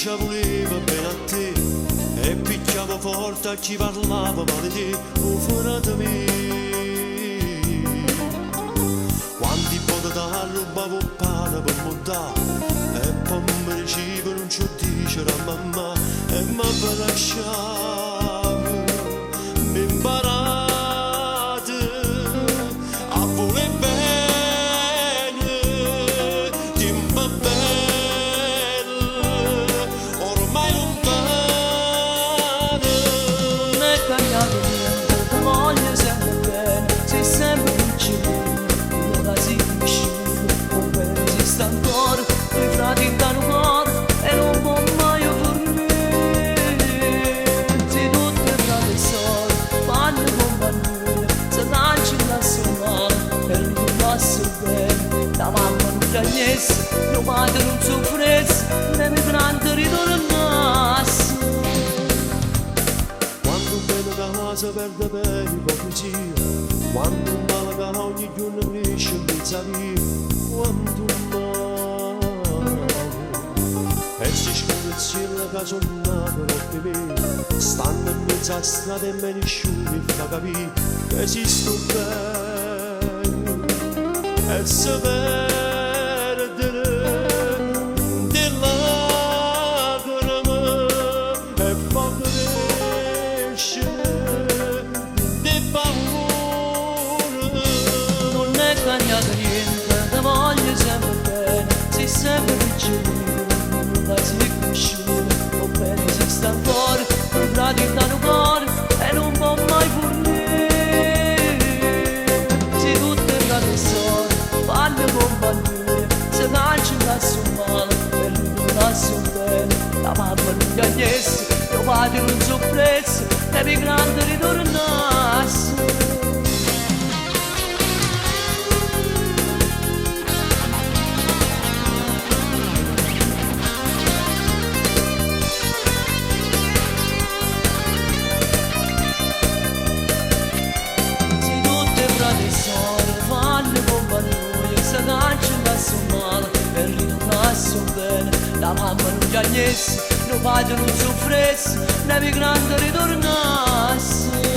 ci voleva bene a te e picchiavo forte a chi parlava male di te, o fuori da me. Quanti pote da rubavo pane per montare e poi mi ricevo non ci dice la mamma e mi per lasciare. Mi imparate a voler bene, timba belle, ormai lontane. Non è cambiato niente, ti voglio sempre bene, sei sempre vicino, non sei vicino, non bene esiste ancora, i frati in un cuore e non può mai dormire. Se tutte le frate sole fanno compagnia, se lanci la sonora e rilassi bene, la mamma non piagnesse, mio padre non soffresse, l'emigrante ritornasse. Quando un bene da casa perde per ipocrisia, quando un male che ogni giorno cresce in mezzo a via, quando un male e si scrive il cielo che sono nato per me, stanno in mezzo a strada e me nessuno mi fa capire che esisto bene e se perdere di lacrime e poi di paura. Non è cambiato niente, ti voglio sempre bene, sei sempre vicino, non sei cresciuto, o bene esiste ancora, i frati in un cuore e non può mai fornire. Se tutte le frate sole fanno compagnia, se lanci la male e rilassi bene, la mamma non piagnesse, mio padre non soffresse, l'emigrante ritornasse. La mamma non piagnesse, mio padre non soffresse, l'emigrante ritornasse.